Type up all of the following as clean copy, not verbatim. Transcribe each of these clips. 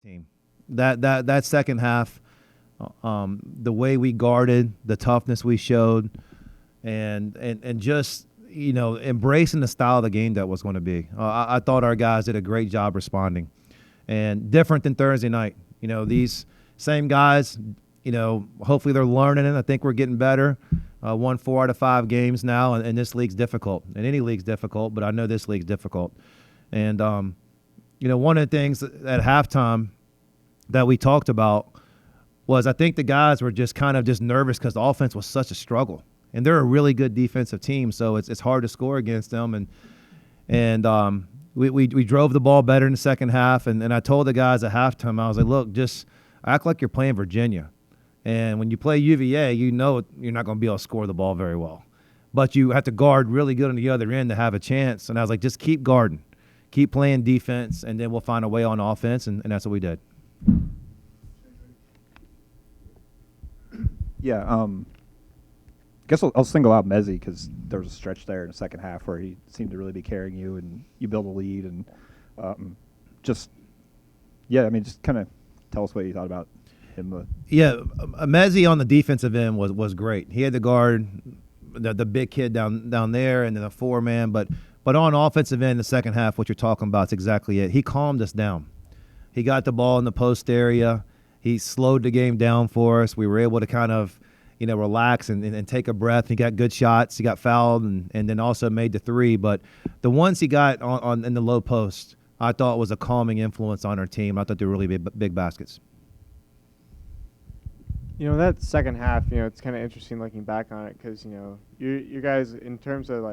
team. That second half, the way we guarded, the toughness we showed, and just embracing the style of the game that was going to be. I thought our guys did a great job responding, and different than Thursday night. These same guys. Hopefully they're learning it. I think we're getting better. Won 4 out of 5 games now, and this league's difficult. And any league's difficult, but I know this league's difficult. And one of the things at halftime that we talked about was I think the guys were just kind of just nervous because the offense was such a struggle. And they're a really good defensive team, so it's hard to score against them. And we drove the ball better in the second half. And I told the guys at halftime, I was like, look, just act like you're playing Virginia. And when you play UVA, you're not going to be able to score the ball very well. But you have to guard really good on the other end to have a chance. And I was like, just keep guarding. Keep playing defense, and then we'll find a way on offense, and that's what we did. Yeah, I guess I'll single out Mezzi because there was a stretch there in the second half where he seemed to really be carrying you, and you build a lead. And just kind of tell us what you thought about him. Yeah, Mezzi on the defensive end was great. He had to guard the big kid down there and then a 4-man. But on offensive end, the second half, what you're talking about is exactly it. He calmed us down. He got the ball in the post area. He slowed the game down for us. We were able to kind of relax and take a breath. He got good shots. He got fouled and then also made the 3. But the ones he got on in the low post, I thought was a calming influence on our team. I thought they were really big baskets. That second half, it's kind of interesting looking back on it because, you guys, in terms of,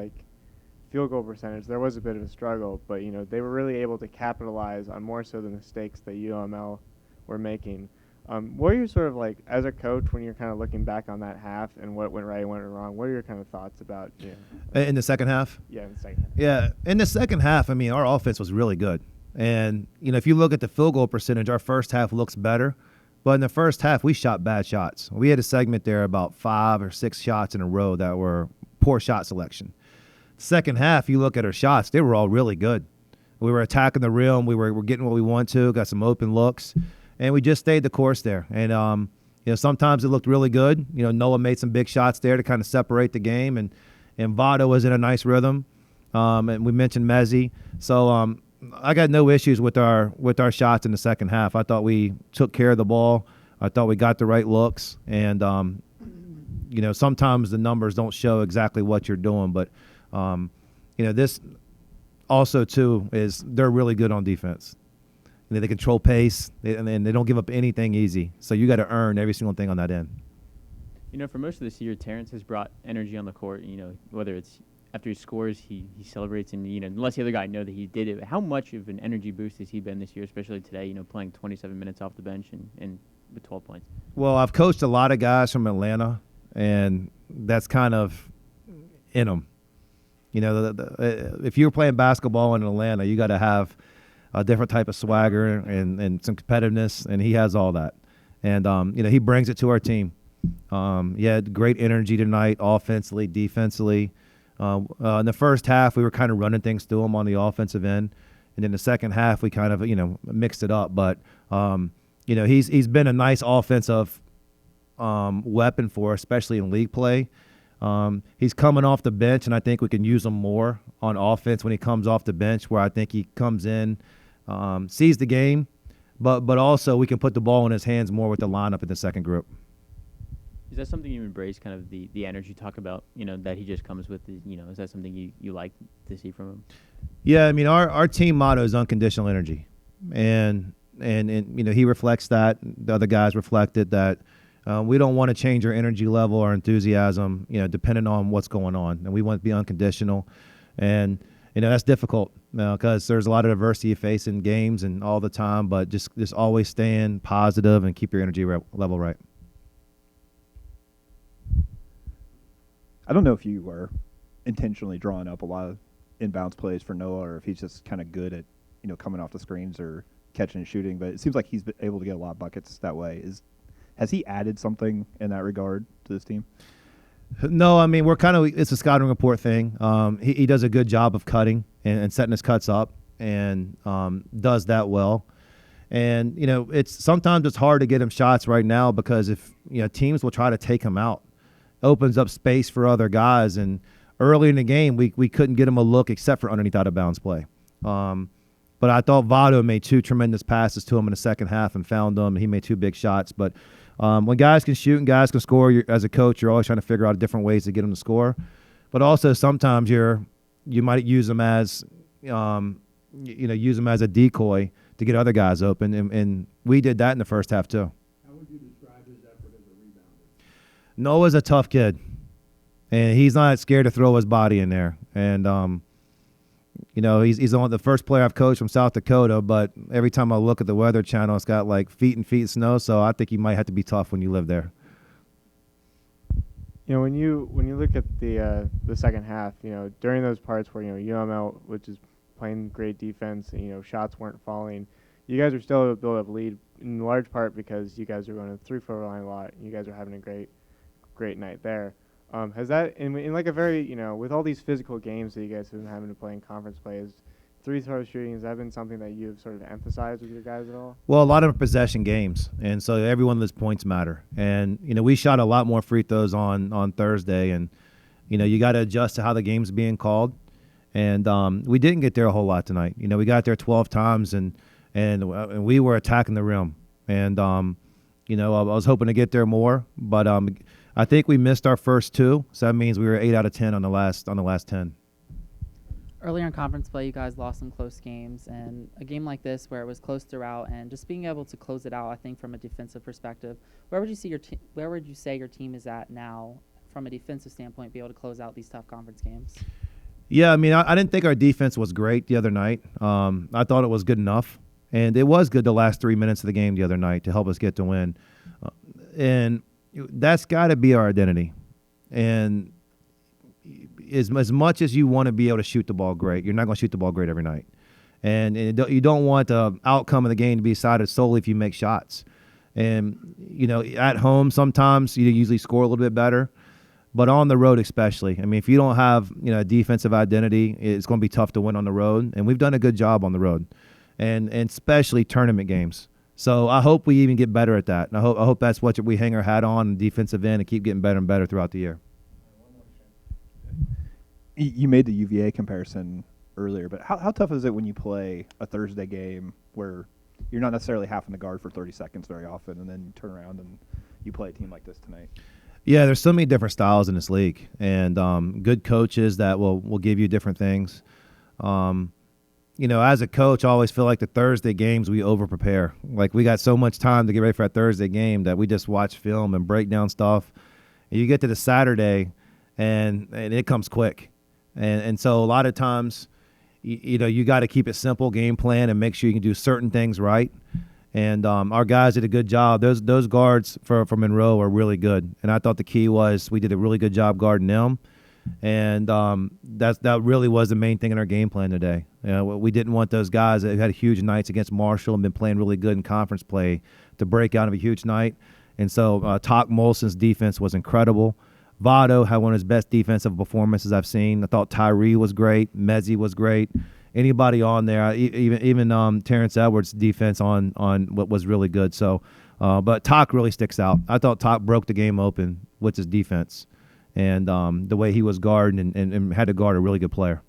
field goal percentage, there was a bit of a struggle, but, they were really able to capitalize on more so the mistakes that UML were making. What are your sort of, as a coach, when you're kind of looking back on that half and what went right and what went wrong, what are your kind of thoughts about, In the second half? Yeah, in the second half. Yeah, in the second half, our offense was really good. And, if you look at the field goal percentage, our first half looks better. But in the first half, we shot bad shots. We had a segment there about 5 or 6 shots in a row that were poor shot selection. Second half, you look at our shots, they were all really good. We were attacking the rim. We were getting what we wanted to, got some open looks, and we just stayed the course there. And, sometimes it looked really good. Noah made some big shots there to kind of separate the game, and Vado was in a nice rhythm. And we mentioned Mezzi. So, I got no issues with our shots in the second half. I thought we took care of the ball. I thought we got the right looks. And, sometimes the numbers don't show exactly what you're doing. But, this also, too, is they're really good on defense. They control pace, and they don't give up anything easy. So you got to earn every single thing on that end. For most of this year, Terrence has brought energy on the court, whether it's after he scores, he celebrates and, lets the other guy know that he did it. How much of an energy boost has he been this year, especially today, playing 27 minutes off the bench and with 12 points? Well, I've coached a lot of guys from Atlanta, and that's kind of in them. If you're playing basketball in Atlanta, you got to have a different type of swagger and some competitiveness, and he has all that. And, he brings it to our team. He had great energy tonight, offensively, defensively. In the first half, we were kind of running things through him on the offensive end. And in the second half, we kind of, mixed it up. But, he's been a nice offensive weapon for us, especially in league play. He's coming off the bench, and I think we can use him more on offense when he comes off the bench, where I think he comes in, sees the game, but also we can put the ball in his hands more with the lineup in the second group. Is that something you embrace, kind of the energy you talk about, that he just comes with? Is that something you like to see from him? Yeah, our team motto is unconditional energy. And he reflects that. The other guys reflected that. We don't want to change our energy level or enthusiasm, depending on what's going on. And we want to be unconditional. And, that's difficult because there's a lot of adversity you face in games and all the time, but just always staying positive and keep your energy level right. I don't know if you were intentionally drawing up a lot of inbounds plays for Noah, or if he's just kind of good at, coming off the screens or catching and shooting, but it seems like he's been able to get a lot of buckets that way. Has he added something in that regard to this team? No, it's a scouting report thing. He does a good job of cutting and setting his cuts up and does that well. And, sometimes it's hard to get him shots right now because if, teams will try to take him out, opens up space for other guys. And early in the game, we couldn't get him a look except for underneath out of bounds play. But I thought Votto made 2 tremendous passes to him in the second half and found them. He made 2 big shots. But when guys can shoot and guys can score, as a coach, you're always trying to figure out different ways to get them to score. But also sometimes you might use them as use them as a decoy to get other guys open, and we did that in the first half too. How would you describe his effort as a rebounder? Noah's a tough kid, and he's not scared to throw his body in there. And he's the first player I've coached from South Dakota, but every time I look at the Weather Channel, it's got like feet and feet of snow, so I think you might have to be tough when you live there. When you look at the second half, during those parts where ULM, which is playing great defense, shots weren't falling, you guys are still able to build up lead in large part because you guys are going to the 3-4 line a lot. You guys are having a great night there. Has that in like a very with all these physical games that you guys have been having to play in conference play, is 3-throw shooting, has that been something that you've sort of emphasized with your guys at all? Well, a lot of possession games, and so every one of those points matter. And we shot a lot more free throws on Thursday, and you got to adjust to how the game's being called. And we didn't get there a whole lot tonight. We got there 12 times, and we were attacking the rim. And I was hoping to get there more, but I think we missed our first 2, so that means we were 8 out of 10 on the last 10. Earlier in conference play, you guys lost some close games, and a game like this where it was close throughout, and just being able to close it out, I think from a defensive perspective, where would you say your team is at now from a defensive standpoint, be able to close out these tough conference games? Yeah, I mean, I didn't think our defense was great the other night. I thought it was good enough, and it was good the last 3 minutes of the game the other night to help us get the win. And that's got to be our identity. And as much as you want to be able to shoot the ball great, you're not going to shoot the ball great every night. And you don't want the outcome of the game to be decided solely if you make shots. And, at home sometimes you usually score a little bit better. But on the road especially, I mean, if you don't have a defensive identity, it's going to be tough to win on the road. And we've done a good job on the road, and especially tournament games. So I hope we even get better at that. And I hope that's what we hang our hat on defensive end and keep getting better and better throughout the year. You made the UVA comparison earlier, but how tough is it when you play a Thursday game where you're not necessarily having to guard for 30 seconds very often, and then you turn around and you play a team like this tonight? Yeah, there's so many different styles in this league, and good coaches that will give you different things. As a coach, I always feel like the Thursday games we over-prepare. Like we got so much time to get ready for that Thursday game that we just watch film and break down stuff. And you get to the Saturday, and it comes quick. And so a lot of times, you got to keep it simple, game plan, and make sure you can do certain things right. And our guys did a good job. Those guards for Monroe are really good. And I thought the key was we did a really good job guarding them. And that really was the main thing in our game plan today. We didn't want those guys that had huge nights against Marshall and been playing really good in conference play to break out of a huge night. And so Talk Molson's defense was incredible. Votto had one of his best defensive performances I've seen. I thought Tyree was great. Mezzi was great. Anybody on there, even Terrence Edwards' defense on what was really good. So, but Talk really sticks out. I thought Talk broke the game open with his defense and the way he was guarding and had to guard a really good player.